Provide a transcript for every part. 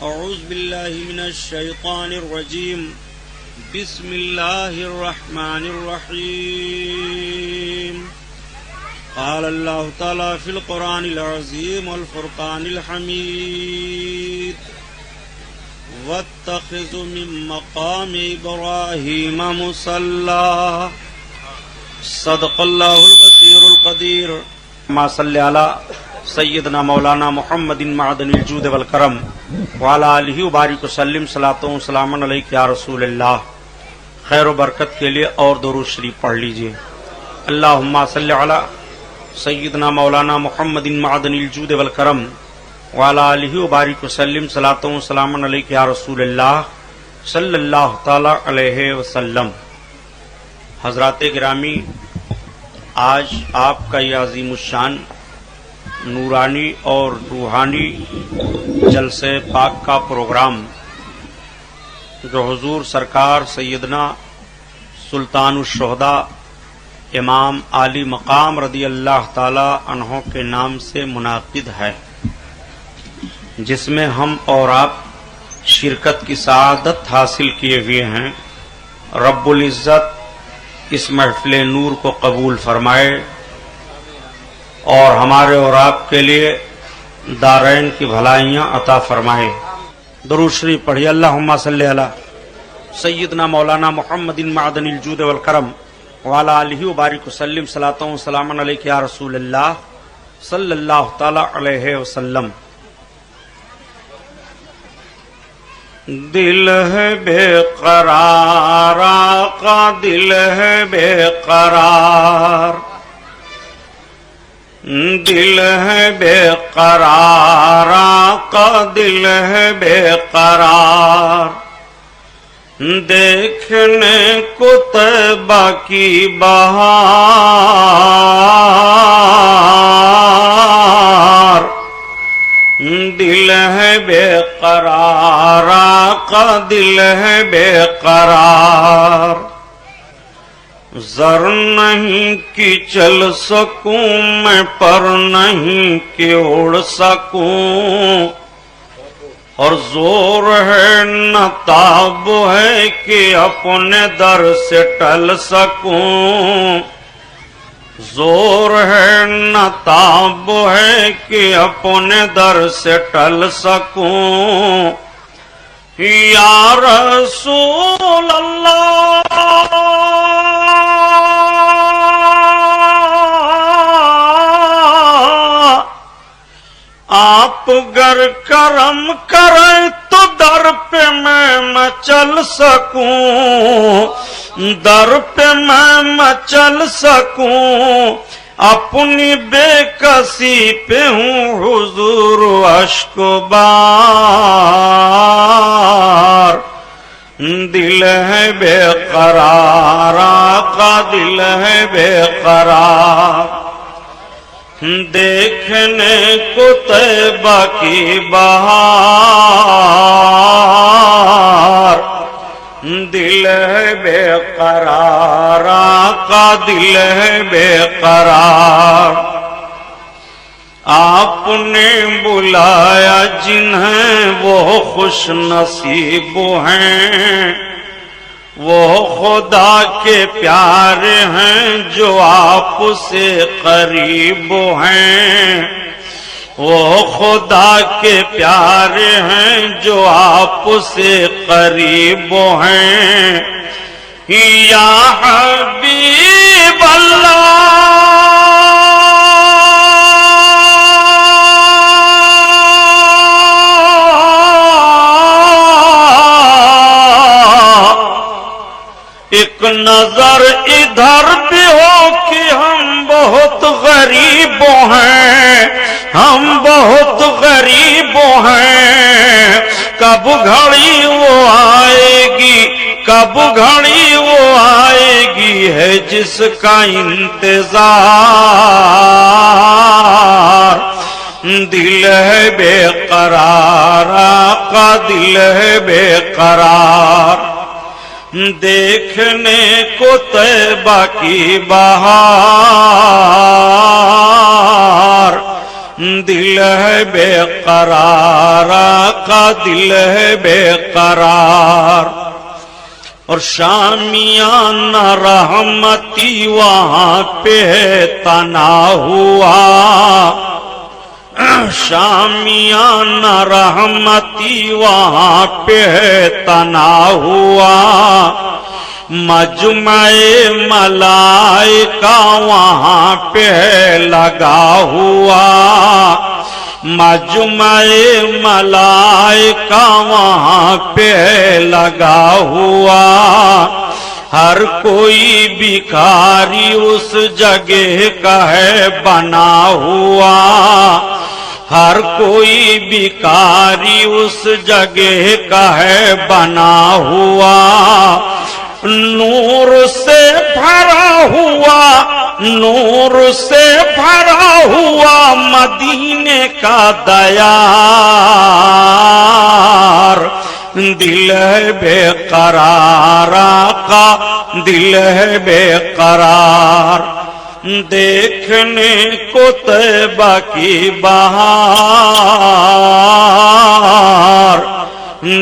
اعوذ باللہ من الشیطان الرجیم بسم اللہ الرحمن الرحیم قال اللہ تعالی فی القرآن العظیم والفرقان الحمید واتخذ من مقام ابراہیم مصلی صدق اللہ البصیر القدیر ما صلی علی سیدنا مولانا محمد معدن الجود والکرم وعلی آلہ وبارک وسلم صلاۃ و سلام علیک یا رسول اللہ. خیر و برکت کے لیے اور درود شریف پڑھ لیجئے. اللہم صلی علی سیدنا مولانا محمد معدن الجود والکرم وعلی آلہ وبارک وسلم صلاۃ و سلام علیک یا رسول اللہ صلی اللہ تعالی علیہ وسلم. حضرات گرامی، آج آپ کا یہ عظیم الشان نورانی اور روحانی جلسے پاک کا پروگرام جو حضور سرکار سیدنا سلطان الشہداء امام عالی مقام رضی اللہ تعالی عنہ کے نام سے منعقد ہے، جس میں ہم اور آپ شرکت کی سعادت حاصل کیے ہوئے ہیں. رب العزت اس محفل نور کو قبول فرمائے اور ہمارے اور آپ کے لیے دارین کی بھلائیاں عطا فرمائے. درود شریف پڑھیے. اللہم صلی علی سیدنا مولانا محمد معدن الجود والکرم وعلی آلہ وبارک وسلم صلاۃ و سلام علیک یا رسول اللہ صلی اللہ تعالی علیہ وسلم. دل ہے بے قرار آقا، دل ہے بے قرار، دل ہے بے قرار آقا، دل ہے بے قرار. دیکھنے کو طیبہ کی بہار، دل ہے بے قرار آقا، دل ہے بے قرار. زر نہیں کہ چل سکوں میں، پر نہیں کہ اڑ سکوں، اور زور ہے نہ تاب ہے کہ اپنے در سے ٹل سکوں. زور ہے نہ تاب ہے کہ اپنے در سے ٹل سکوں. یا رسول اللہ آپ گر کرم کریں تو در پہ میں چل سکوں، در پہ میں چل سکوں. اپنی بے کسی پہ ہوں حضور اشک بار. دل ہے بے قرار آقا، دل ہے بے قرار. دیکھنے کو طیبہ کی بہار، دل ہے بے قرار آقا، دل ہے بے قرار. آپ نے بلایا جنہیں وہ خوش نصیب ہیں، وہ خدا کے پیارے ہیں جو آپ سے قریب ہیں. وہ خدا کے پیارے ہیں جو آپ سے قریب ہیں. یا حبیب اللہ ایک نظر ادھر بھی ہو کہ ہم بہت غریب ہیں، ہم بہت غریب ہیں. کب گھڑی وہ آئے گی، کب گھڑی وہ آئے گی ہے جس کا انتظار. دل ہے بے قرار آقا، دل ہے بے قرار. دیکھنے کو طیبہ کی بہار، دل ہے بے قرار، آقا دل ہے بے قرار. اور شامیانہ رحمتی وہاں پہ تنا ہوا، شامیانہ رحمتی وہاں پہ تنا ہوا. مجمع ملائکہ وہاں پہ لگا ہوا، مجمع ملائکہ وہاں پہ لگا ہوا. ہر کوئی بھکاری اس جگہ کا ہے بنا ہوا، ہر کوئی بھکاری اس جگہ کا ہے بنا ہوا. نور سے بھرا ہوا، نور سے بھرا ہوا مدینے کا دیار. دل ہے بے قرار، آقا دل ہے بے قرار. دیکھنے کو طیبہ کی بہار.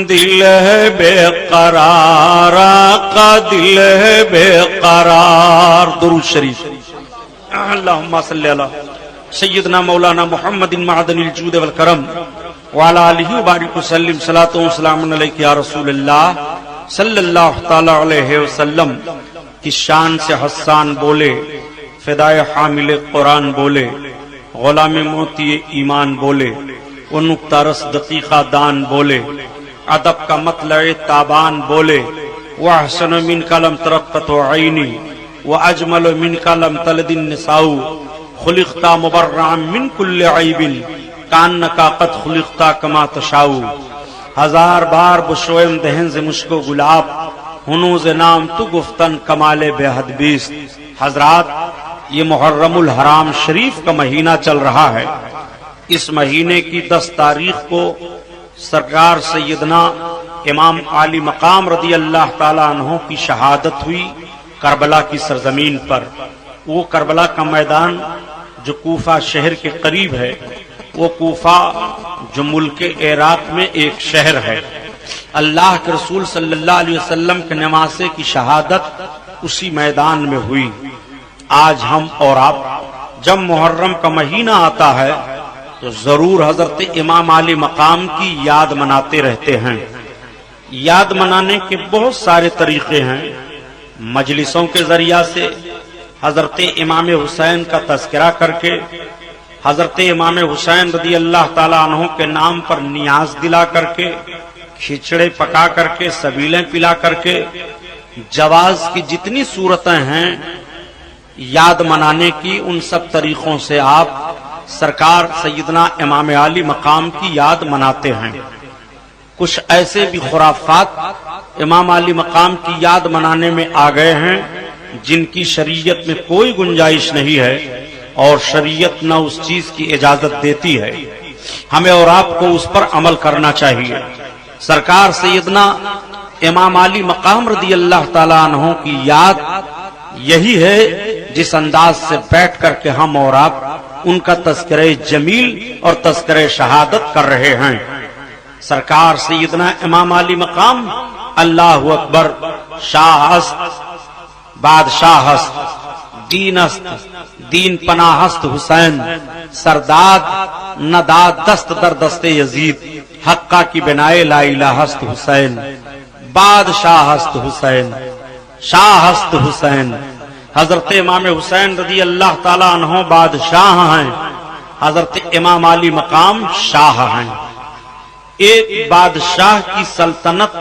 دل ہے بے قرار، آقا دل ہے بے قرار. درود شریف. اللہم صلی علی سیدنا مولانا محمد معدن الجود والکرم وعلی آلہ وبارک وسلم. صلاۃ و سلام علیک یا رسول اللہ صلی اللہ تعالی علیہ وسلم. کی شان سے حسان بولے، فدائے حامل قرآن بولے، غلام موتی ایمان بولے، وہ نکتہ رس دقیقہ دان بولے، ادب کا مطلع تابان بولے. وَأَحْسَنُ مِنْكَ لَمْ تَرَقَّتُ عَيْنِي وَأَجْمَلُ مِنْكَ لَمْ تَلِدِ النِّسَاءُ خُلِقْتَ مُبَرَّعًا مِنْ كُلِّ عَيْبٍ كَأَنَّكَ قَدْ خُلِقْتَ كَمَا تَشَاءُ. ہزار بار بشویم دہن ز مشک و گلاب، ہنوز نام تو گفتن کمال بے حد بیست. حضرات، یہ محرم الحرام شریف کا مہینہ چل رہا ہے. اس مہینے کی 10 تاریخ کو سرکار سیدنا امام عالی مقام رضی اللہ تعالیٰ عنہ کی شہادت ہوئی کربلا کی سرزمین پر. وہ کربلا کا میدان جو کوفہ شہر کے قریب ہے، وہ کوفہ جو ملک عراق میں ایک شہر ہے. اللہ کے رسول صلی اللہ علیہ وسلم کے نواسے کی شہادت اسی میدان میں ہوئی. آج ہم اور آپ جب محرم کا مہینہ آتا ہے تو ضرور حضرت امام علی مقام کی یاد مناتے رہتے ہیں. یاد منانے کے بہت سارے طریقے ہیں. مجلسوں کے ذریعہ سے، حضرت امام حسین کا تذکرہ کر کے، حضرت امام حسین رضی اللہ تعالیٰ عنہ کے نام پر نیاز دلا کر کے، کھچڑے پکا کر کے، سبیلیں پلا کر کے، جواز کی جتنی صورتیں ہیں یاد منانے کی، ان سب طریقوں سے آپ سرکار سیدنا امام علی مقام کی یاد مناتے ہیں. کچھ ایسے بھی خرافات امام علی مقام کی یاد منانے میں آ گئے ہیں جن کی شریعت میں کوئی گنجائش نہیں ہے، اور شریعت نہ اس چیز کی اجازت دیتی ہے. ہمیں اور آپ کو اس پر عمل کرنا چاہیے. سرکار سیدنا امام علی مقام رضی اللہ تعالیٰ عنہ کی یاد یہی ہے جس انداز سے بیٹھ کر کے ہم اور آپ ان کا تذکرہ جمیل اور تذکرہ شہادت کر رہے ہیں. سرکار سیدنا امام علی مقام اللہ اکبر، شاہ است بادشاہ است، دین است دین پناہ است حسین، سرداد نداد دست در دست یزید، حقہ کی بنائے لا الہ است حسین، بادشاہ است حسین، شاہ است حسین. حضرت امام حسین رضی اللہ تعالیٰ عنہ بادشاہ ہیں، حضرت امام علی مقام شاہ ہیں. ایک بادشاہ کی سلطنت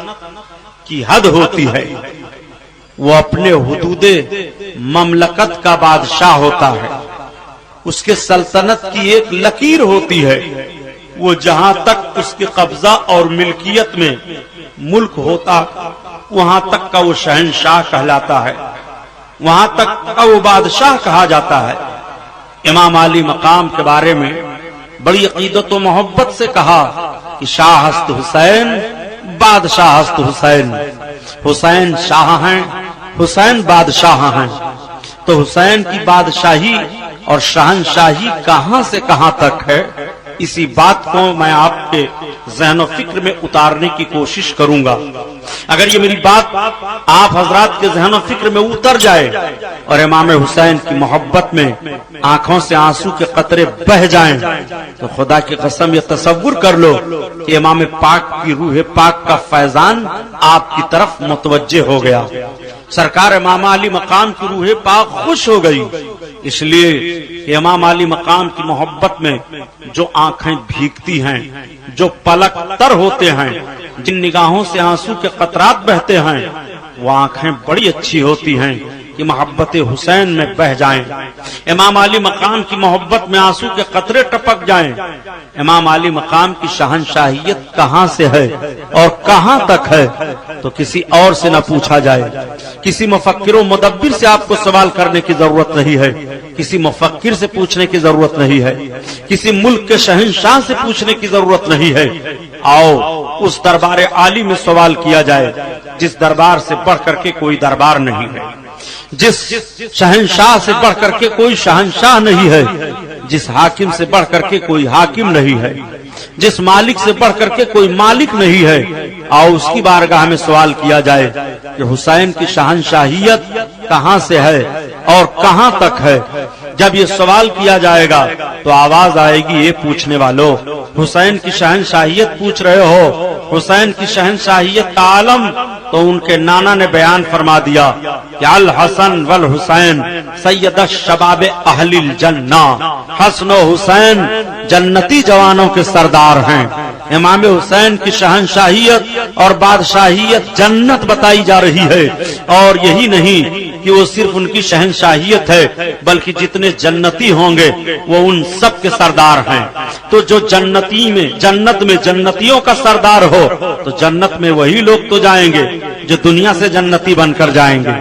کی حد ہوتی ہے، وہ اپنے حدود مملکت کا بادشاہ ہوتا ہے. اس کے سلطنت کی ایک لکیر ہوتی ہے، وہ جہاں تک اس کے قبضہ اور ملکیت میں ملک ہوتا وہاں تک کا وہ شہنشاہ کہلاتا ہے، وہاں تک کا وہ بادشاہ کہا جاتا ہے. امام علی مقام کے بارے میں بڑی عقیدت و محبت سے کہا کہ شاہ است حسین، بادشاہ است حسین. حسین شاہ ہیں، حسین بادشاہ ہیں. تو حسین کی بادشاہی اور شہنشاہی کہاں سے کہاں تک ہے، اسی بات کو میں آپ کے ذہن و فکر میں اتارنے کی کوشش کروں گا۔ اگر یہ میری بات آپ حضرات کے ذہن و فکر میں اتر جائے اور امام حسین کی محبت میں آنکھوں سے آنسو کے قطرے بہہ جائیں تو خدا کی قسم یہ تصور کر لو کہ امام پاک کی روح پاک کا فیضان آپ کی طرف متوجہ ہو گیا۔ سرکار امام علی مقام کی روح پاک خوش ہو گئی، اس لیے کہ امام علی مقام کی محبت میں جو آنکھیں بھیگتی ہیں، جو پلک تر ہوتے ہیں، جن نگاہوں سے آنسو کے قطرات بہتے ہیں، وہ آنکھیں بڑی اچھی ہوتی ہیں کہ محبت حسین میں بہ جائیں۔ امام علی مقام کی محبت میں آنسو کے قطرے ٹپک جائیں۔ امام علی مقام کی شہنشاہیت کہاں سے ہے اور کہاں تک ہے تو کسی اور سے نہ پوچھا جائے، کسی مفکر و مدبر سے آپ کو سوال کرنے کی ضرورت نہیں ہے، کسی مفکر سے پوچھنے کی ضرورت نہیں ہے، کسی ملک کے شہنشاہ سے پوچھنے کی ضرورت نہیں ہے۔ آؤ اس دربار عالی میں سوال کیا جائے جس دربار سے بڑھ کر کے کوئی دربار نہیں ہے، جس شہنشاہ سے بڑھ کر کے کوئی شہنشاہ نہیں ہے، جس حاکم سے بڑھ کر کے کوئی حاکم نہیں ہے، جس مالک سے بڑھ کر کے کوئی مالک نہیں ہے۔ آؤ اس کی بارگاہ میں سوال کیا جائے کہ حسین کی شہنشاہیت کہاں سے ہے اور کہاں تک ہے۔ جب یہ سوال کیا جائے گا تو آواز آئے گی، یہ پوچھنے والوں حسین کی شہنشاہیت پوچھ رہے ہو، حسین کی شہنشاہیت کا عالم تو ان کے نانا نے بیان فرما دیا کہ الحسن والحسین سید الشباب اہل الجنہ، حسن و حسین جنتی جوانوں کے سردار ہیں۔ امام حسین کی شہنشاہیت اور بادشاہیت جنت بتائی جا رہی ہے، اور یہی نہیں کہ وہ صرف ان کی شہنشاہیت ہے بلکہ جتنے جنتی ہوں گے وہ ان سب کے سردار ہیں۔ تو جو جنت میں جنتیوں کا سردار ہو تو جنت میں وہی لوگ تو جائیں گے جو دنیا سے جنتی بن کر جائیں گے۔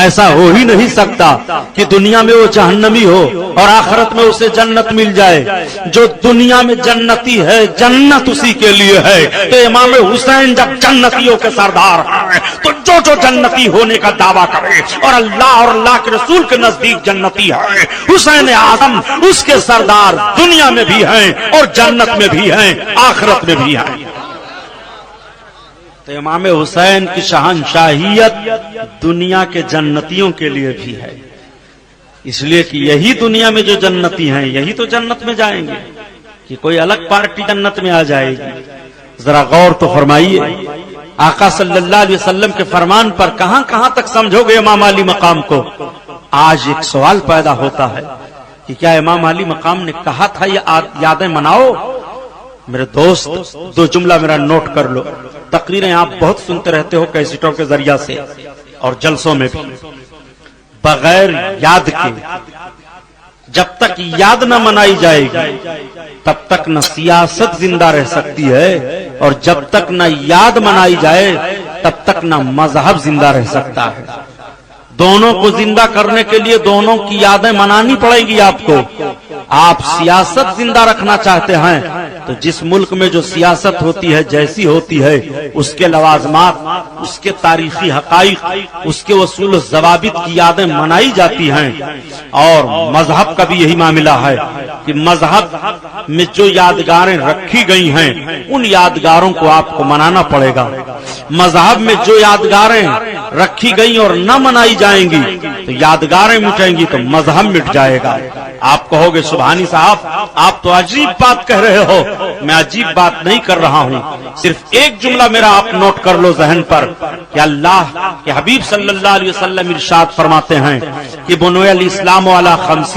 ایسا ہو ہی نہیں سکتا کہ دنیا میں وہ جہنمی ہو اور آخرت میں اسے جنت مل جائے۔ جو دنیا میں جنتی ہے جنت اسی کے لیے ہے، تو امام حسین جب جنتیوں کے سردار ہیں تو جو جنتی ہونے کا دعویٰ کرے اور اللہ اور اللہ کے رسول کے نزدیک جنتی ہے، حسین اعظم اس کے سردار دنیا میں بھی ہیں اور جنت میں بھی ہیں، آخرت میں بھی ہیں۔ تو امام حسین کی شہنشاہیت دنیا کے جنتیوں کے لیے بھی ہے، اس لیے کہ یہی دنیا میں جو جنتی ہیں یہی تو جنت میں جائیں گے، کہ کوئی الگ پارٹی جنت میں آ جائے گی۔ ذرا غور تو فرمائیے، آقا صلی اللہ علیہ وسلم کے فرمان پر کہاں کہاں تک سمجھو گے امام علی مقام کو۔ آج ایک سوال پیدا ہوتا ہے کہ کیا امام علی مقام نے کہا تھا یہ یادیں مناؤ؟ میرے دوست دو جملہ میرا نوٹ کر لو، تقریریں آپ بہت سنتے رہتے ہو کیسٹوں کے ذریعہ سے اور جلسوں میں بھی، بغیر یاد کے جب تک یاد نہ منائی جائے گی تب تک نہ سیاست زندہ رہ سکتی ہے، اور جب تک نہ یاد منائی جائے تب تک نہ مذہب زندہ رہ سکتا ہے۔ دونوں کو زندہ کرنے کے لیے دونوں کی یادیں منانی پڑیں گی آپ کو۔ آپ سیاست زندہ رکھنا چاہتے ہیں تو جس ملک میں جو سیاست ہوتی ہے جیسی ہوتی ہے اس کے لوازمات، اس کے تاریخی حقائق، اس کے اصول و ضوابط کی یادیں منائی جاتی ہیں۔ اور مذہب کا بھی یہی معاملہ ہے کہ مذہب میں جو یادگاریں رکھی گئی ہیں ان یادگاروں کو آپ کو منانا پڑے گا۔ مذہب میں جو یادگاریں رکھی گئی اور نہ منائی جائیں گی تو یادگاریں مٹیں گی تو مذہب مٹ جائے گا۔ آپ کہو گے سبحانی صاحب آپ تو عجیب بات کہہ رہے ہو۔ میں عجیب بات نہیں کر رہا ہوں، صرف ایک جملہ میرا آپ نوٹ کر لو ذہن پر کہ اللہ کے حبیب صلی اللہ علیہ وسلم ارشاد فرماتے ہیں کہ بنی الاسلام علی خمس،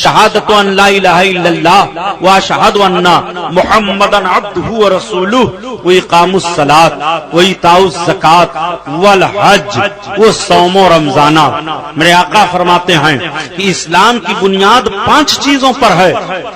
شہادت ان لا الہ الا اللہ واشہد ان محمدا عبدہ ورسولہ واقام الصلاۃ وایتاء الزکات والحج وصوم رمضان۔ میرے آقا فرماتے ہیں کہ اسلام کی بنیاد 5 چیزوں پر ہے۔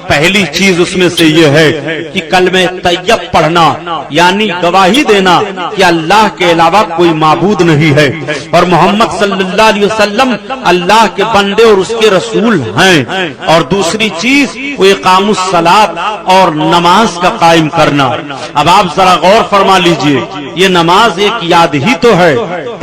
پہلی چیز اس میں سے یہ ہے کہ کلمہ طیب پڑھنا، یعنی گواہی دینا کہ اللہ کے علاوہ کوئی معبود نہیں ہے اور محمد صلی اللہ علیہ وسلم اللہ کے بندے اور اس کے رسول ہیں۔ اور دوسری چیز وہ اقام الصلاۃ اور نماز کا قائم کرنا۔ اب آپ ذرا غور فرما لیجئے، یہ نماز ایک یاد ہی تو ہے،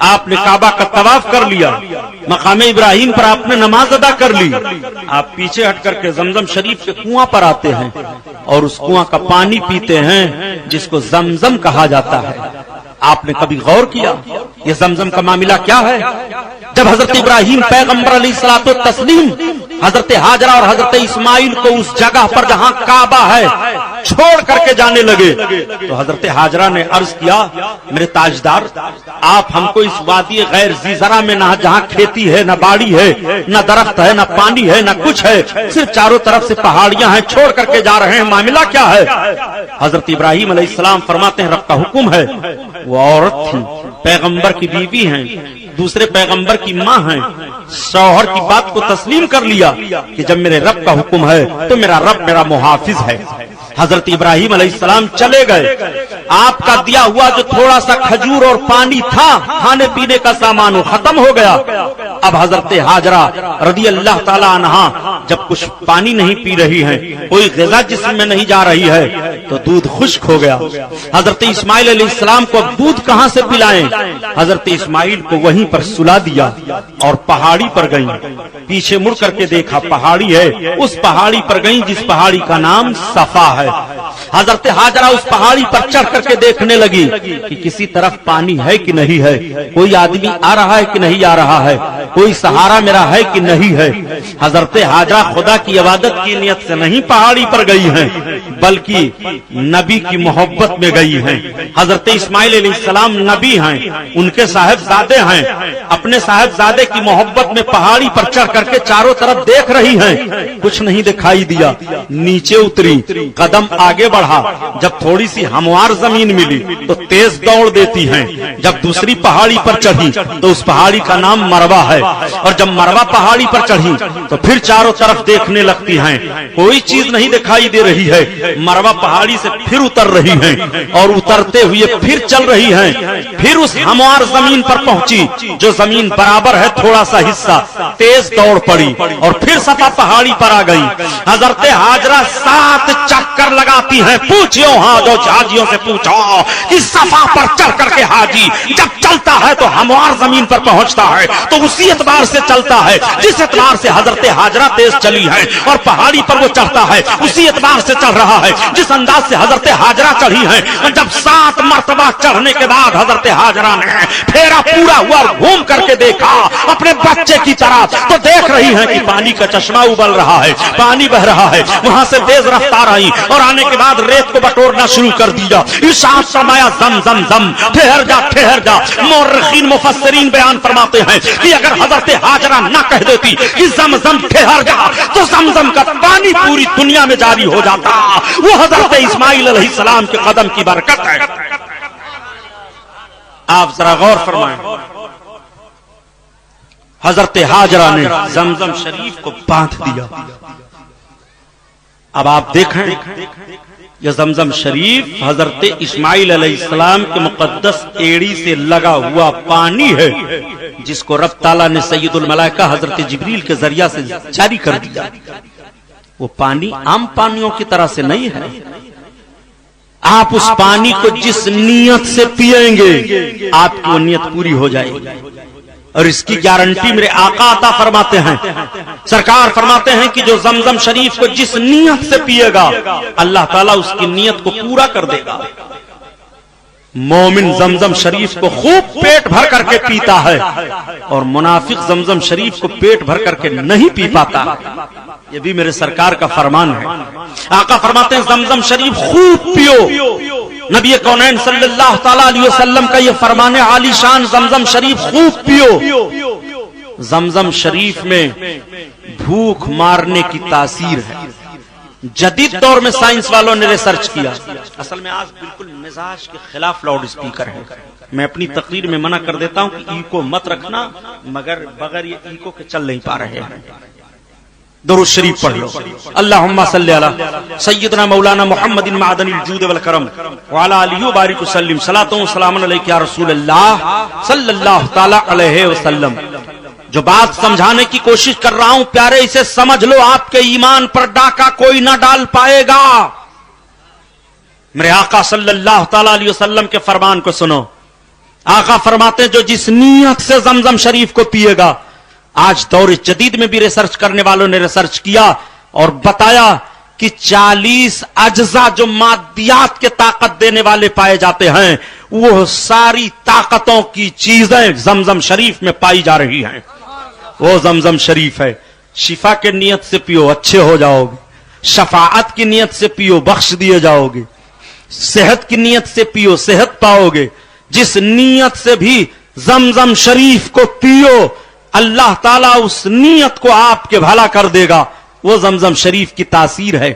آپ نے کعبہ کا طواف کر لیا، مقام ابراہیم پر آپ نے نماز ادا کر لی، آپ پیچھے ہٹ کر کے زمزم شریف کے کنواں پر آتے ہیں اور اس کنواں کا پانی پیتے ہیں جس کو زمزم کہا جاتا ہے۔ آپ نے کبھی غور کیا یہ زمزم کا معاملہ کیا ہے؟ جب حضرت ابراہیم پیغمبر علیہ الصلوۃ والتسلیم حضرت ہاجرہ اور حضرت اسماعیل کو اس جگہ پر جہاں کعبہ ہے چھوڑ کر کے جانے لگے تو حضرت ہاجرہ نے عرض کیا، میرے تاجدار، آپ ہم کو اس وادی غیر ذی زرع میں نہ جہاں کھیتی ہے، نہ باڑی ہے، نہ درخت ہے، نہ پانی ہے، نہ کچھ ہے، صرف چاروں طرف سے پہاڑیاں ہیں، چھوڑ کر کے جا رہے ہیں، معاملہ کیا ہے؟ حضرت ابراہیم علیہ السلام فرماتے ہیں رب کا حکم ہے۔ وہ عورت تھی، پیغمبر کی بیوی ہیں، دوسرے پیغمبر کی ماں ہیں، شوہر کی بات کو تسلیم کر لیا کہ جب میرے رب کا حکم ہے تو میرا رب میرا محافظ ہے۔ حضرت ابراہیم علیہ السلام چلے گئے، آپ کا دیا ہوا جو تھوڑا سا کھجور اور پانی تھا، کھانے پینے کا سامان وہ ختم ہو گیا۔ اب حضرت ہاجرہ رضی اللہ تعالی عنہا جب کچھ پانی نہیں پی رہی ہیں، کوئی غذا جسم میں نہیں جا رہی ہے تو دودھ خشک ہو گیا۔ حضرت اسماعیل علیہ السلام کو دودھ کہاں سے پلائیں؟ حضرت اسماعیل کو وہیں پر سلا دیا اور پہاڑی پر گئیں۔ پیچھے مڑ کر کے دیکھا پہاڑی ہے، اس پہاڑی پر گئیں جس پہاڑی کا نام صفا ہے۔ حضرت ہاجرہ اس پہاڑی پر چڑھ کر کے دیکھنے لگی کہ کسی طرف پانی ہے کہ نہیں ہے، کوئی آدمی آ رہا ہے کہ نہیں آ رہا ہے، کوئی سہارا میرا ہے کہ نہیں ہے۔ حضرت ہاجرہ خدا کی عبادت کی نیت سے نہیں پہاڑی پر گئی ہیں بلکہ نبی کی محبت میں گئی ہیں۔ حضرت اسماعیل علیہ السلام نبی ہیں، ان کے صاحبزادے ہیں، اپنے صاحبزادے کی محبت میں پہاڑی پر چڑھ کر کے چاروں طرف دیکھ رہی ہیں، کچھ نہیں دکھائی دیا، نیچے اتری، قدم آگے بڑھا، جب تھوڑی سی ہموار زمین ملی تو تیز دوڑ دیتی ہیں، جب دوسری پہاڑی پر چڑھی تو اس پہاڑی کا نام مروہ ہے، اور جب مروہ پہاڑی پر چڑھی تو پھر چاروں طرف دیکھنے لگتی ہیں، کوئی چیز نہیں دکھائی دے رہی ہے، مروہ پہاڑی سے پھر اتر رہی ہیں اور اترتے ہوئے پھر چل رہی ہیں، پھر اس ہموار زمین پر پہنچی جو زمین برابر ہے تھوڑا سا حصہ، تیز دوڑ پڑی اور پھر صفا پہاڑی پر آ گئی۔ حضرت ہاجرہ 7 چکر لگاتی ہیں، پوچھو ہاں جو حاجیوں سے پوچھو کہ صفا پر چڑھ کر کے حاجی جب چلتا ہے تو ہموار زمین پر پہنچتا ہے تو اسی اعتبار سے چلتا ہے جس اعتبار سے حضرت ہاجرہ تیز چلی ہے، اور پہاڑی پر وہ چڑھتا ہے اسی اعتبار سے چڑھ رہا ہے جس انداز سے حضرت ہاجرہ چڑھی ہے۔ جب 7 مرتبہ چڑھنے کے بعد حضرت ہاجرہ نے پھیرا پورا ہوا اور گھوم کر کے دیکھا اپنے بچے کی طرف تو دیکھ رہی ہیں کہ پانی کا چشمہ ابل رہا ہے، پانی بہ رہا ہے، وہاں سے تیز رفتار آئی اور آنے کے بعد ریت کو بٹورنا شروع کر دیا۔ ارشاد فرمایا زم زم زم، ٹھہر جا ٹھہر جا۔ مورخین مفسرین بیان فرماتے ہیں کہ اگر حضرت ہاجرہ نہ کہہ دیتی کہ زم زم ٹھہر جا تو زمزم کا پانی پوری دنیا میں جاری ہو جاتا۔ وہ حضرت اسماعیل علیہ السلام کے قدم کی برکت ہے۔ آپ ذرا غور فرمائیں، حضرت ہاجرہ نے زمزم شریف کو باندھ دیا۔ اب آپ دیکھیں یہ زمزم شریف حضرت اسماعیل علیہ السلام کے مقدس ایڑی سے لگا ہوا پانی ہے جس کو رب تعالیٰ نے سید الملائکہ حضرت جبریل کے ذریعہ سے جاری کر دیا۔ وہ پانی عام پانیوں کی طرح سے نہیں ہے، آپ اس پانی کو جس نیت سے پیئیں گے آپ کی وہ نیت پوری ہو جائے گی، اور اس کی گارنٹی میرے آقا عطا فرماتے ہیں۔ سرکار فرماتے ہیں کہ جو زمزم شریف کو جس نیت سے پیے گا اللہ تعالیٰ اس کی نیت کو پورا کر دے گا۔ مومن زمزم شریف کو خوب پیٹ بھر کر کے پیتا ہے اور منافق زمزم شریف کو پیٹ بھر کر کے نہیں پی پاتا، یہ بھی میرے سرکار کا فرمان ہے۔ آقا فرماتے ہیں زمزم شریف خوب پیو۔ نبی کونین صلی اللہ تعالی علیہ وسلم کا یہ فرمان عالی شان، زمزم شریف خوب پیو۔ زمزم شریف میں بھوک مارنے کی تاثیر ہے۔ جدید دور میں سائنس والوں نے ریسرچ کیا، اصل میں آج بالکل مزاج کے خلاف لاؤڈ اسپیکر ہے۔ میں اپنی تقریر میں منع کر دیتا ہوں کہ ایکو مت رکھنا، مگر بغیر یہ ایکو کے چل نہیں پا رہے ہیں۔ درود شریف پڑھ لو۔ اللہم صلی علی سیدنا مولانا محمد معدن الجود والکرم وعلی آلہ وبارک وسلم، صلاۃ و سلام علیک یا رسول اللہ صلی اللہ تعالی علیہ وسلم۔ جو بات سمجھانے کی کوشش کر رہا ہوں پیارے اسے سمجھ لو، آپ کے ایمان پر ڈاکہ کوئی نہ ڈال پائے گا۔ میرے آقا صلی اللہ تعالی علیہ وسلم کے فرمان کو سنو۔ آقا فرماتے ہیں جو جس نیت سے زمزم شریف کو پیے گا. آج دور جدید میں بھی ریسرچ کرنے والوں نے ریسرچ کیا اور بتایا کہ 40 اجزاء جو مادیات کے طاقت دینے والے پائے جاتے ہیں وہ ساری طاقتوں کی چیزیں زمزم شریف میں پائی جا رہی ہیں. وہ زمزم شریف ہے. شفا کے نیت سے پیو اچھے ہو جاؤ گے, شفاعت کی نیت سے پیو بخش دیے جاؤ گے, صحت کی نیت سے پیو صحت پاؤ گے. جس نیت سے بھی زمزم شریف کو پیو اللہ تعالیٰ اس نیت کو آپ کے بھلا کر دے گا. وہ زمزم شریف کی تاثیر ہے.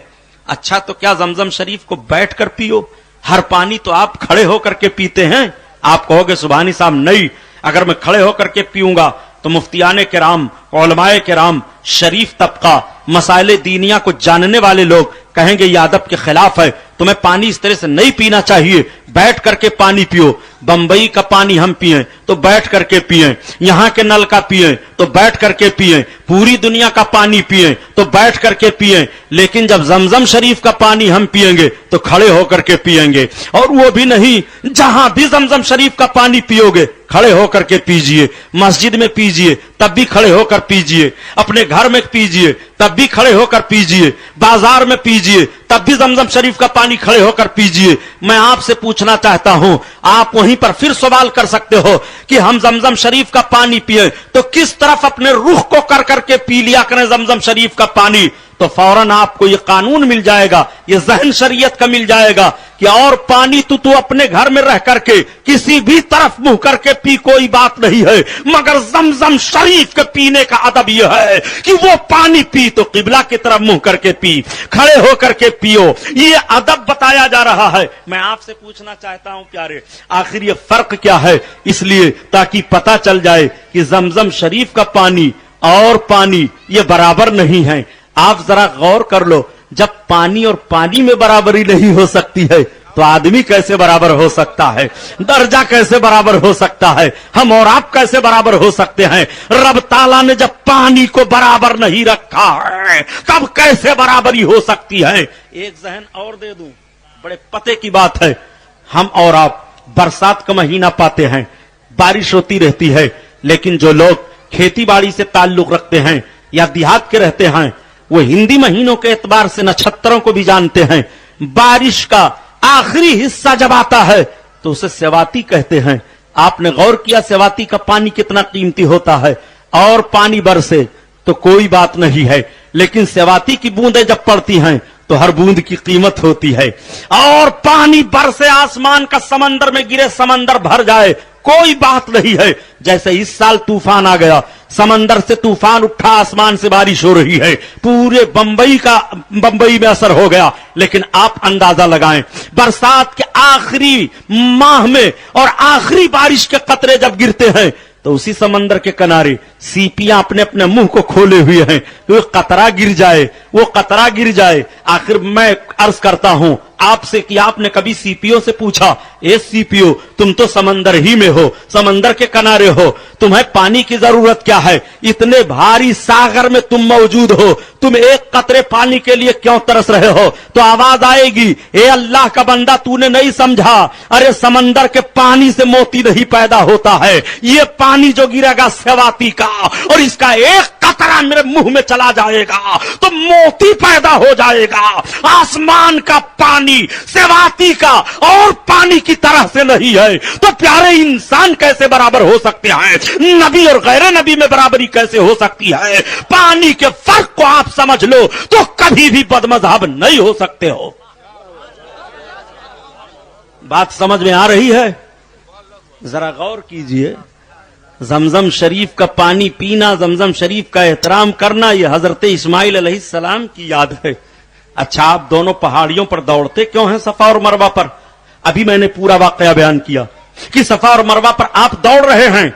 اچھا تو کیا زمزم شریف کو بیٹھ کر پیو؟ ہر پانی تو آپ کھڑے ہو کر کے پیتے ہیں. آپ کہو گے سبحانی صاحب نہیں, اگر میں کھڑے ہو کر کے پیوں گا تو مفتیان کرام, علماء کرام, شریف طبقہ, مسائل دینیا کو جاننے والے لوگ کہیں گے یہ ادب کے خلاف ہے, تمہیں پانی اس طرح سے نہیں پینا چاہیے, بیٹھ کر کے پانی پیو. بمبئی کا پانی ہم پیئیں تو بیٹھ کر کے پیئیں, یہاں کے نل کا پیئیں تو بیٹھ کر کے پیئیں, پوری دنیا کا پانی پیئیں تو بیٹھ کر کے پیئیں, لیکن جب زمزم شریف کا پانی ہم پیئیں گے تو کھڑے ہو کر کے پیئیں گے. اور وہ بھی نہیں, جہاں بھی زمزم شریف کا پانی پیو گے کھڑے ہو کر کے پیجئے. مسجد میں پیجئے تب بھی کھڑے ہو کر پیجئے, اپنے گھر میں پیجئے تب بھی کھڑے ہو کر پیجئے, بازار میں پیجئے تب بھی زمزم شریف کا پانی کھڑے ہو کر پیجئے. میں آپ سے پوچھنا چاہتا ہوں, آپ وہیں پر پھر سوال کر سکتے ہو کہ ہم زمزم شریف کا پانی پیئے تو کس طرف اپنے رخ کو کر کے پی لیا کریں زمزم شریف کا پانی. تو فوراً آپ کو یہ قانون مل جائے گا, یہ ذہن شریعت کا مل جائے گا کہ اور پانی تو اپنے گھر میں رہ کر کے کسی بھی طرف منہ کر کے پی, کوئی بات نہیں ہے, مگر زمزم شریف کے پینے کا ادب یہ ہے کہ وہ پانی پی تو قبلہ کی طرف منہ کر کے پی, کھڑے ہو کر کے پیو. یہ ادب بتایا جا رہا ہے. میں آپ سے پوچھنا چاہتا ہوں پیارے, آخر یہ فرق کیا ہے؟ اس لیے تاکہ پتہ چل جائے کہ زمزم شریف کا پانی اور پانی یہ برابر نہیں ہے. آپ ذرا غور کر لو, جب پانی اور پانی میں برابری نہیں ہو سکتی ہے تو آدمی کیسے برابر ہو سکتا ہے؟ درجہ کیسے برابر ہو سکتا ہے؟ ہم اور آپ کیسے برابر ہو سکتے ہیں؟ رب تعالیٰ نے جب پانی کو برابر نہیں رکھا ہے تب کیسے برابری ہو سکتی ہے؟ ایک ذہن اور دے دوں, بڑے پتے کی بات ہے. ہم اور آپ برسات کا مہینہ پاتے ہیں, بارش ہوتی رہتی ہے, لیکن جو لوگ کھیتی باڑی سے تعلق رکھتے ہیں یا دیہات کے رہتے ہیں وہ ہندی مہینوں کے اعتبار سے نچھتروں کو بھی جانتے ہیں. بارش کا آخری حصہ جب آتا ہے تو اسے سیواتی کہتے ہیں. آپ نے غور کیا سیواتی کا پانی کتنا قیمتی ہوتا ہے؟ اور پانی برسے تو کوئی بات نہیں ہے, لیکن سیواتی کی بوندیں جب پڑتی ہیں تو ہر بوند کی قیمت ہوتی ہے. اور پانی برسے آسمان کا سمندر میں گرے, سمندر بھر جائے, کوئی بات نہیں ہے. جیسے اس سال طوفان آ گیا, سمندر سے طوفان اٹھا, آسمان سے بارش ہو رہی ہے, پورے بمبئی میں اثر ہو گیا. لیکن آپ اندازہ لگائیں, برسات کے آخری ماہ میں اور آخری بارش کے قطرے جب گرتے ہیں تو اسی سمندر کے کنارے سیپیاں اپنے اپنے منہ کو کھولے ہوئے ہیں, وہ قطرہ گر جائے, وہ قطرہ گر جائے. آخر میں عرض کرتا ہوں آپ سے کہ آپ نے کبھی سی پی او سے پوچھا, اے سی پی او تم تو سمندر ہی میں ہو, سمندر کے کنارے ہو, تمہیں پانی کی ضرورت کیا ہے؟ اتنے بھاری ساغر میں تم موجود ہو, تم ایک قطرے پانی کے لیے کیوں ترس رہے ہو؟ تو آواز آئے گی, اے اللہ کا بندہ تو نے نہیں سمجھا, ارے سمندر کے پانی سے موتی نہیں پیدا ہوتا ہے, یہ پانی جو گرے گا سیواتی کا اور اس کا ایک قطرہ میرے منہ میں چلا جائے گا تو موتی پیدا ہو جائے گا. آسمان کا پانی سیواتی کا اور پانی کی طرح سے نہیں ہے, تو پیارے انسان کیسے برابر ہو سکتے ہیں؟ نبی اور غیر نبی میں برابری کیسے ہو سکتی ہے؟ پانی کے فرق کو آپ سمجھ لو تو کبھی بھی بد مذہب نہیں ہو سکتے ہو. بات سمجھ میں آ رہی ہے؟ ذرا غور کیجئے. زمزم شریف کا پانی پینا, زمزم شریف کا احترام کرنا, یہ حضرت اسماعیل علیہ السلام کی یاد ہے. اچھا آپ دونوں پہاڑیوں پر دوڑتے کیوں ہیں صفا اور مروہ پر؟ ابھی میں نے پورا واقعہ بیان کیا کہ صفا اور مروہ پر آپ دوڑ رہے ہیں.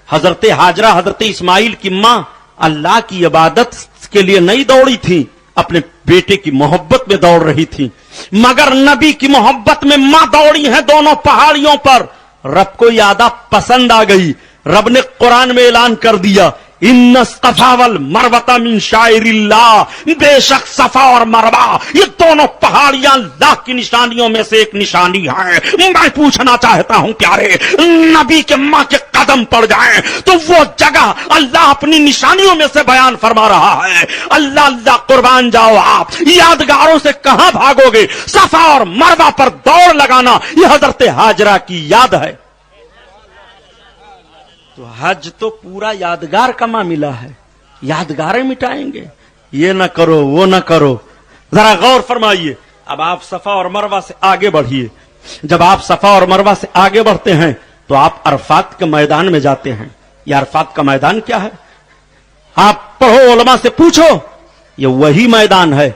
حضرت ہاجرہ حضرت اسماعیل کی ماں اللہ کی عبادت کے لیے نہیں دوڑی تھی, اپنے بیٹے کی محبت میں دوڑ رہی تھی. مگر نبی کی محبت میں ماں دوڑی ہیں دونوں پہاڑیوں پر. رب کو یادہ پسند آ گئی. رب نے قرآن میں اعلان کر دیا, ان الصفا والمروہ من شعائر اللہ، بے شک صفا اور مروہ یہ دونوں پہاڑیاں اللہ کی نشانیوں میں سے ایک نشانی ہے۔ میں پوچھنا چاہتا ہوں پیارے، نبی کے ماں کے قدم پڑ جائیں تو وہ جگہ اللہ اپنی نشانیوں میں سے بیان فرما رہا ہے۔ اللہ اللہ قربان جاؤ، آپ یادگاروں سے کہاں بھاگو گے؟ صفا اور مروہ پر دوڑ لگانا یہ حضرت ہاجرہ کی یاد ہے۔ تو حج تو پورا یادگار کا معاملہ ہے، یادگاریں مٹائیں گے، یہ نہ کرو وہ نہ کرو۔ ذرا غور فرمائیے، اب آپ صفا اور مروہ سے آگے بڑھیے۔ جب آپ صفا اور مروہ سے آگے بڑھتے ہیں تو آپ عرفات کے میدان میں جاتے ہیں۔ یہ عرفات کا میدان کیا ہے؟ آپ پڑھو، علماء سے پوچھو، یہ وہی میدان ہے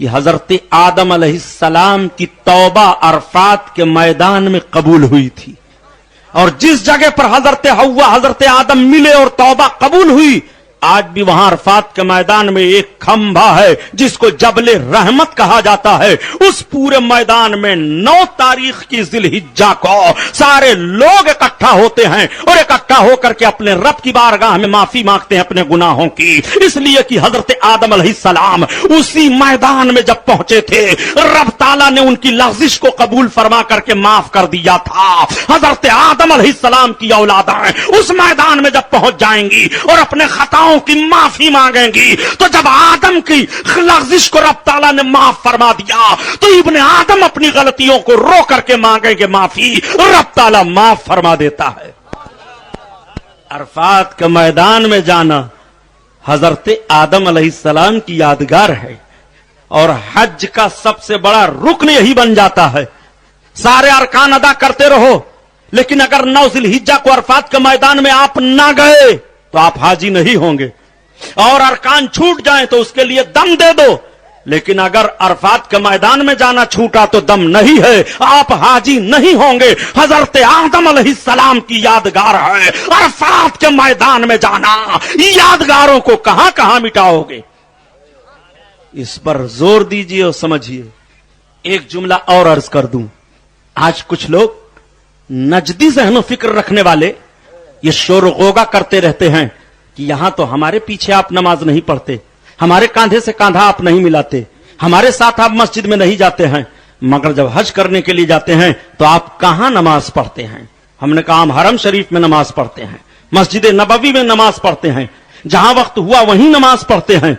کہ حضرت آدم علیہ السلام کی توبہ عرفات کے میدان میں قبول ہوئی تھی، اور جس جگہ پر حضرت حوا حضرت آدم ملے اور توبہ قبول ہوئی، آج بھی وہاں عرفات کے میدان میں ایک کھمبا ہے جس کو جبل رحمت کہا جاتا ہے۔ اس پورے میدان میں 9 تاریخ کی ذی الحجہ کو سارے لوگ اکٹھا ہوتے ہیں اور اکٹھا ہو کر کے اپنے رب کی بارگاہ میں معافی مانگتے ہیں اپنے گناہوں کی، اس لیے کہ حضرت آدم علیہ السلام اسی میدان میں جب پہنچے تھے، رب تعالیٰ نے ان کی لغزش کو قبول فرما کر کے معاف کر دیا تھا۔ حضرت آدم علیہ السلام کی اولادیں اس میدان میں جب پہنچ جائیں گی اور اپنے خطاؤں کی معافی مانگیں گی، تو جب آدم کی لغزش کو رب تعالیٰ نے معاف فرما دیا تو ابن آدم اپنی غلطیوں کو رو کر کے مانگیں گے معافی، رب تعالیٰ معاف فرما دیتا ہے۔ عرفات کے میدان میں جانا حضرت آدم علیہ السلام کی یادگار ہے، اور حج کا سب سے بڑا رکن یہی بن جاتا ہے۔ سارے ارکان ادا کرتے رہو، لیکن اگر 9 ذی الحجہ کو عرفات کے میدان میں آپ نہ گئے تو آپ حاجی نہیں ہوں گے، اور ارکان چھوٹ جائیں تو اس کے لیے دم دے دو، لیکن اگر عرفات کے میدان میں جانا چھوٹا تو دم نہیں ہے، آپ حاجی نہیں ہوں گے۔ حضرت آدم علیہ السلام کی یادگار ہے عرفات کے میدان میں جانا، یادگاروں کو کہاں کہاں مٹاؤ گے؟ اس پر زور دیجئے اور سمجھیے۔ ایک جملہ اور عرض کر دوں، آج کچھ لوگ نجدی ذہن و فکر رکھنے والے یہ شور و غوغا کرتے رہتے ہیں کہ یہاں تو ہمارے پیچھے آپ نماز نہیں پڑھتے، ہمارے کاندھے سے کاندھا آپ نہیں ملاتے، ہمارے ساتھ آپ مسجد میں نہیں جاتے ہیں، مگر جب حج کرنے کے لیے جاتے ہیں تو آپ کہاں نماز پڑھتے ہیں؟ ہم نے کہا ہم حرم شریف میں نماز پڑھتے ہیں، مسجد نبوی میں نماز پڑھتے ہیں، جہاں وقت ہوا وہیں نماز پڑھتے ہیں۔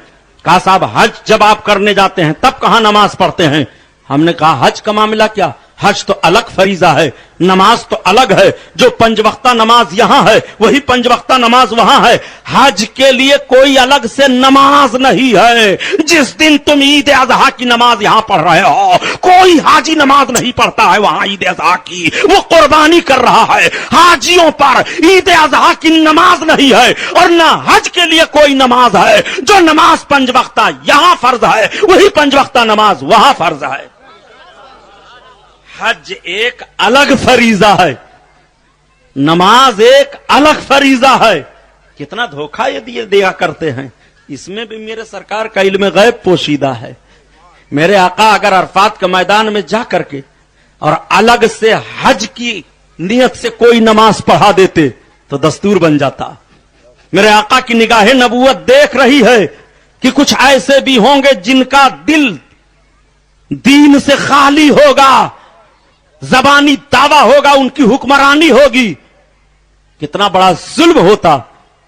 کہا صاحب حج جب آپ کرنے جاتے ہیں تب کہاں نماز پڑھتے ہیں؟ ہم نے کہا حج کا معاملہ کیا، حج تو الگ فریضہ ہے، نماز تو الگ ہے۔ جو 5 وقتہ نماز یہاں ہے وہی 5 وقتہ نماز وہاں ہے۔ حج کے لیے کوئی الگ سے نماز نہیں ہے۔ جس دن تم عید اضحیٰ کی نماز یہاں پڑھ رہے ہو، کوئی حاجی نماز نہیں پڑھتا ہے وہاں عید اضحیٰ کی، وہ قربانی کر رہا ہے۔ حاجیوں پر عید اضحیٰ کی نماز نہیں ہے، اور نہ حج کے لیے کوئی نماز ہے۔ جو نماز 5 وقتہ یہاں فرض ہے وہی 5 وقتہ نماز وہاں فرض ہے۔ حج ایک الگ فریضہ ہے، نماز ایک الگ فریضہ ہے۔ کتنا دھوکہ یہ دیا کرتے ہیں، اس میں بھی میرے سرکار کا علم غیب پوشیدہ ہے۔ میرے آقا اگر عرفات کے میدان میں جا کر کے اور الگ سے حج کی نیت سے کوئی نماز پڑھا دیتے تو دستور بن جاتا۔ میرے آقا کی نگاہ نبوت دیکھ رہی ہے کہ کچھ ایسے بھی ہوں گے جن کا دل دین سے خالی ہوگا، زبانی دعویٰ ہوگا، ان کی حکمرانی ہوگی، کتنا بڑا ظلم ہوتا۔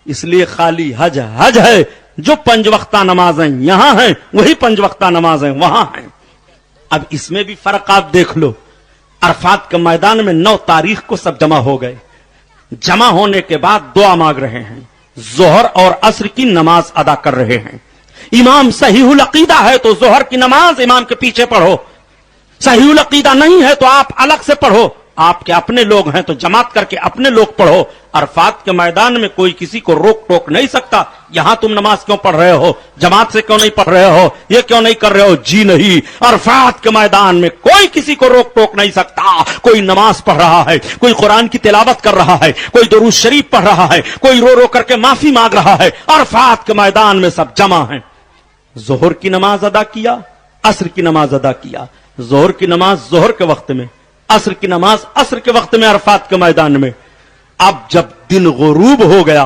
اس لیے خالی حج حج ہے، جو 5 وقتہ نمازیں یہاں ہیں وہی 5 وقتہ نمازیں وہاں ہیں۔ اب اس میں بھی فرق آپ دیکھ لو، عرفات کے میدان میں 9 تاریخ کو سب جمع ہو گئے، جمع ہونے کے بعد دعا مانگ رہے ہیں، ظہر اور عصر کی نماز ادا کر رہے ہیں۔ امام صحیح العقیدہ ہے تو ظہر کی نماز امام کے پیچھے پڑھو، صحیح العقیدہ نہیں ہے تو آپ الگ سے پڑھو، آپ کے اپنے لوگ ہیں تو جماعت کر کے اپنے لوگ پڑھو۔ عرفات کے میدان میں کوئی کسی کو روک ٹوک نہیں سکتا، یہاں تم نماز کیوں پڑھ رہے ہو، جماعت سے کیوں نہیں پڑھ رہے ہو، یہ کیوں نہیں کر رہے ہو، جی نہیں۔ عرفات کے میدان میں کوئی کسی کو روک ٹوک نہیں سکتا۔ کوئی نماز پڑھ رہا ہے، کوئی قرآن کی تلاوت کر رہا ہے، کوئی درود شریف پڑھ رہا ہے، کوئی رو رو کر کے معافی مانگ رہا ہے، عرفات کے میدان میں سب جمع ہیں۔ ظہر کی نماز ادا کیا، عصر کی نماز ادا کیا، ظہر کی نماز ظہر کے وقت میں، عصر کی نماز عصر کے وقت میں عرفات کے میدان میں۔ اب جب دن غروب ہو گیا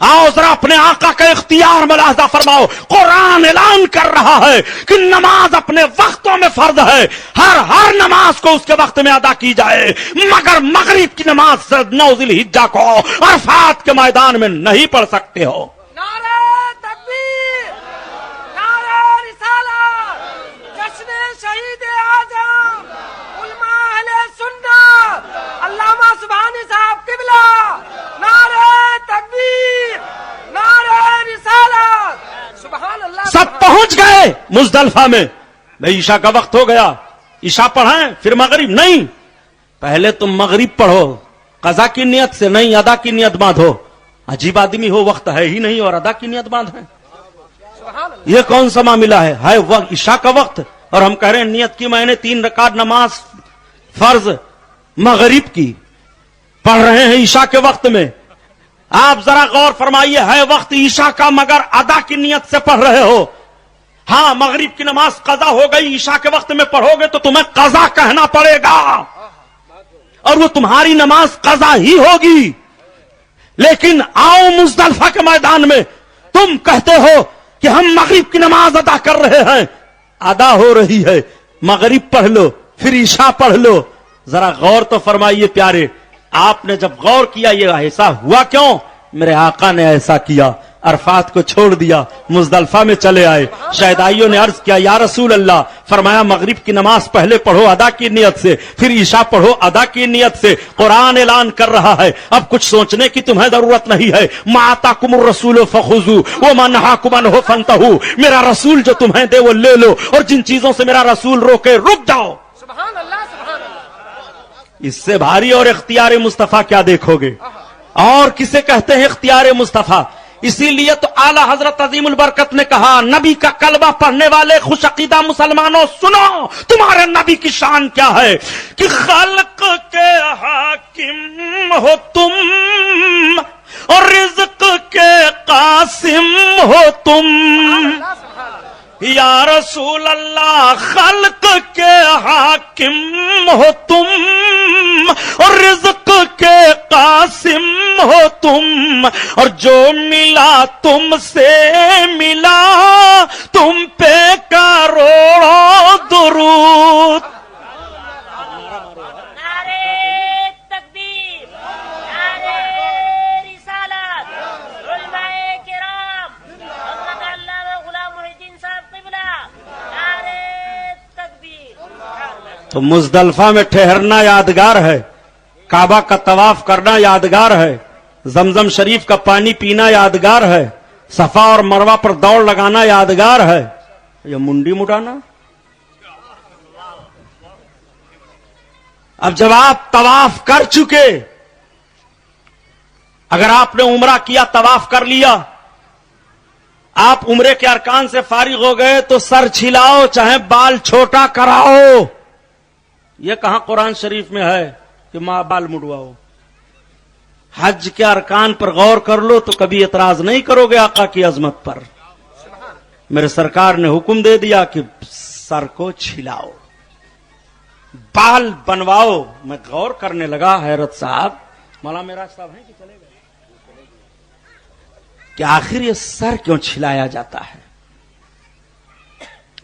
آؤ ذرا اپنے آقا کا اختیار ملاحظہ فرماؤ. قرآن اعلان کر رہا ہے کہ نماز اپنے وقتوں میں فرض ہے. ہر نماز کو اس کے وقت میں ادا کی جائے، مگر مغرب کی نماز 9 ذی الحجہ کو عرفات کے میدان میں نہیں پڑھ سکتے ہو. نعرہ تکبیر، نعرہ رسالت، جشن شہید اعظم علماء اہل سنت علامہ سبحانی صاحب قبلہ، نعرہ تکبیر، نعرہ رسالت، سبحان اللہ. سب پہنچ گئے مزدلفہ میں. بھائی عشاء کا وقت ہو گیا، عشاء پڑھائیں پھر مغرب. نہیں، پہلے تم مغرب پڑھو قضا کی نیت سے، نہیں ادا کی نیت باندھو. عجیب آدمی ہو، وقت ہے ہی نہیں اور ادا کی نیت باندھیں. یہ کون سا معاملہ ہے عشاء کا وقت اور ہم کہہ رہے ہیں نیت کی میں نے 3 رکعت نماز فرض مغرب کی پڑھ رہے ہیں عشاء کے وقت میں. آپ ذرا غور فرمائیے، ہے وقت عشاء کا مگر ادا کی نیت سے پڑھ رہے ہو. ہاں مغرب کی نماز قضا ہو گئی، عشاء کے وقت میں پڑھو گے تو تمہیں قضا کہنا پڑے گا اور وہ تمہاری نماز قضا ہی ہوگی. لیکن آؤ مزدلفہ کے میدان میں تم کہتے ہو کہ ہم مغرب کی نماز ادا کر رہے ہیں. ادا ہو رہی ہے، مغرب پڑھ لو پھر عشاء پڑھ لو. ذرا غور تو فرمائیے پیارے، آپ نے جب غور کیا یہ ایسا ہوا کیوں؟ میرے آقا نے ایسا کیا، عرفات کو چھوڑ دیا، مزدلفہ میں چلے آئے. شہدائیوں نے عرض کیا یا رسول اللہ، فرمایا مغرب کی نماز پہلے پڑھو ادا کی نیت سے، پھر عشاء پڑھو ادا کی نیت سے. قرآن اعلان کر رہا ہے اب کچھ سوچنے کی تمہیں ضرورت نہیں ہے. ما آتاکم الرسول فخذوا وما نہاکم عنہ فانتہوا. میرا رسول جو تمہیں دے وہ لے لو اور جن چیزوں سے میرا رسول روکے رک جاؤ. سبحان اللہ، سبحان اللہ. اس سے بھاری اور اختیار مصطفیٰ کیا دیکھو گے؟ اور کسے کہتے ہیں اختیار مصطفیٰ؟ اسی لیے تو اعلی حضرت عظیم البرکت نے کہا نبی کا کلمہ پڑھنے والے خوش عقیدہ مسلمانوں سنو تمہارے نبی کی شان کیا ہے کہ خلق کے حاکم ہو تم اور رزق کے قاسم ہو تم. یا رسول اللہ خلق کے حاکم ہو تم اور رزق کے قاسم ہو تم اور جو ملا تم سے ملا تم پہ کروڑوں درود. تو مزدلفہ میں ٹھہرنا یادگار ہے، کعبہ کا طواف کرنا یادگار ہے، زمزم شریف کا پانی پینا یادگار ہے، صفا اور مروہ پر دوڑ لگانا یادگار ہے. یہ منڈی مڈانا. اب جب آپ طواف کر چکے، اگر آپ نے عمرہ کیا طواف کر لیا، آپ عمرے کے ارکان سے فارغ ہو گئے تو سر چھلاؤ چاہے بال چھوٹا کراؤ. یہ کہاں قرآن شریف میں ہے کہ ماں بال مڈواؤ؟ حج کے ارکان پر غور کر لو تو کبھی اعتراض نہیں کرو گے آقا کی عظمت پر. میرے سرکار نے حکم دے دیا کہ سر کو چھلاؤ، بال بنواؤ. میں غور کرنے لگا حیرت صاحب، مولانا معراج صاحب ہیں کہ چلے گئے، کہ آخر یہ سر کیوں چھلایا جاتا ہے؟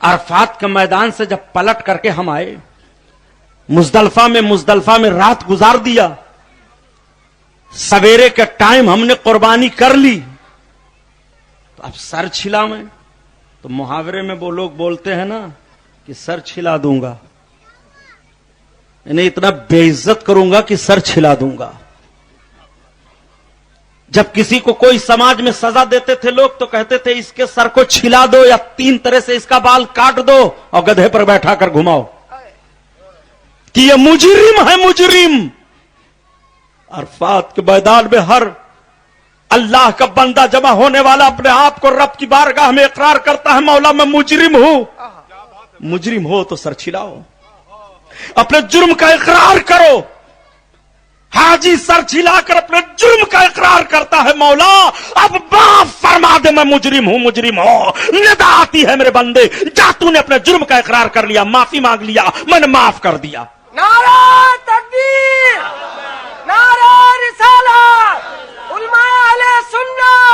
عرفات کے میدان سے جب پلٹ کر کے ہم آئے مزدلفہ میں رات گزار دیا، سویرے کے ٹائم ہم نے قربانی کر لی، تو اب سر چھلا میں تو محاورے میں وہ لوگ بولتے ہیں نا کہ سر چھلا دوں گا، انہیں اتنا بے عزت کروں گا کہ سر چھلا دوں گا. جب کسی کو کوئی سماج میں سزا دیتے تھے لوگ تو کہتے تھے اس کے سر کو چھلا دو یا 3 طرح سے اس کا بال کاٹ دو اور گدھے پر بیٹھا کر گھماؤ کہ یہ مجرم ہے مجرم. عرفات کے میدان میں ہر اللہ کا بندہ جمع ہونے والا اپنے آپ کو رب کی بارگاہ میں اقرار کرتا ہے مولا میں مجرم ہوں. مجرم ہو تو سر چھلاؤ، اپنے جرم کا اقرار کرو. حاجی سر چھلا کر اپنے جرم کا اقرار کرتا ہے مولا اب معاف فرما دے میں مجرم ہوں مجرم ہو. ندا آتی ہے میرے بندے جا تو نے اپنے جرم کا اقرار کر لیا، معافی مانگ لیا، میں نے معاف کر دیا. نعرہ تکبیر، نعرہ رسالت، علماء اہل سنت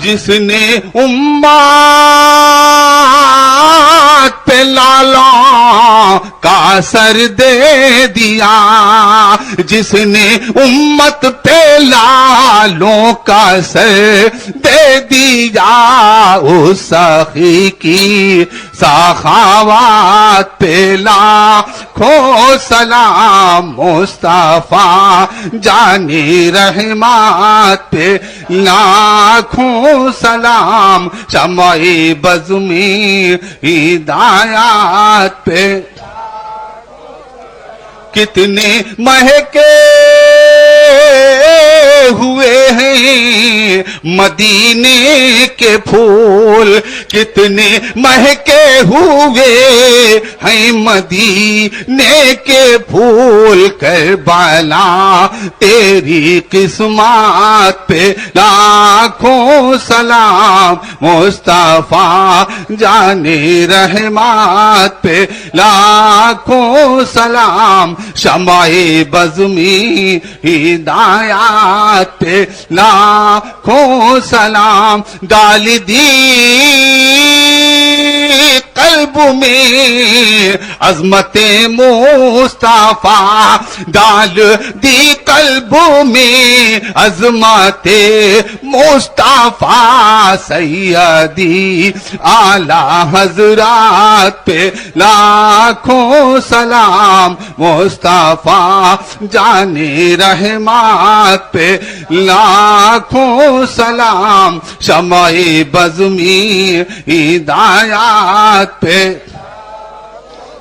جس نے امت پہ لالوں کا سر دے دیا، جس نے امت پہ لالوں کا سر دے دیا، اس سخی کی سخاوت پہ لاکھوں سلام، مصطفیٰ جانی رحمت پہ لاکھوں سلام، شمع بزمی ہدایات پہ کتنے مہکے ہوئے ہیں مدینے کے پھول، کتنے مہکے ہوئے ہیں مدینے کے پھول، کربلا تیری قسمت پہ لاکھوں سلام، مصطفیٰ جانے رحمت پہ لاکھوں سلام، شمع بزمی ہدایات پہ لاکھوں سلام، ڈال دی قلب میں عظمت مصطفیٰ، ڈال دی قلب میں عظمت مصطفیٰ، سیدی اعلی حضرات پہ لاکھوں سلام، مصطفیٰ جانے رحمت پہ لاکھوں سلام، شمع بزمی ہدایات پہ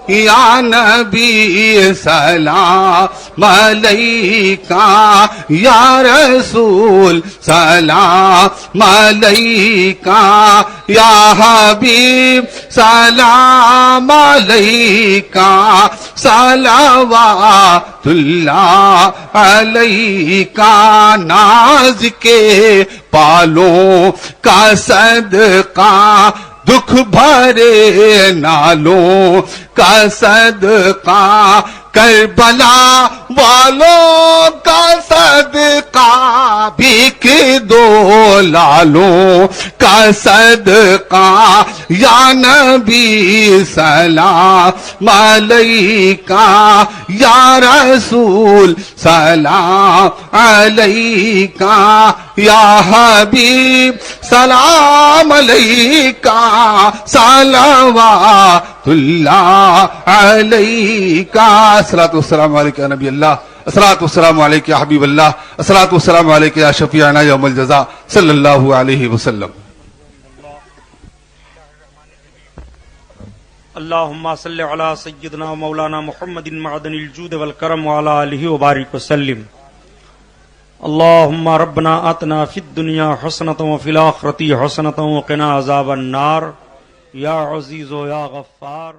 یا نبی سلام علیکہ، یا رسول سلام علیکہ، یا حبیب سلام علیکہ، صلوات اللہ علیکہ، ناز کے پالوں کا صدقہ، دکھ بھرے نالوں کا صدقہ، کربلا والوں کا صدقہ، بھیک دو لالوں کا صدقہ، یا نبی سلام علیکہ، یا رسول سلام علیکہ، یا حبیب سلام علیکہ، صلوات اللہ علیکہ، الصلاۃ والسلام علیکہ نبی اللہ، الصلاۃ والسلام علیکہ یا حبیب اللہ، الصلاۃ والسلام علیکہ یا شفیعنا یوم الجزاء صلی اللہ علیہ وسلم۔ اللہم صلی علی سیدنا و مولانا محمد معدن الجود والکرم وعلی آلہ وبارک وسلم۔ اللہم ربنا آتنا فی الدنیا حسنۃ وفی الآخرۃ حسنۃ وقنا عذاب النار، یا عزیز و یا غفار۔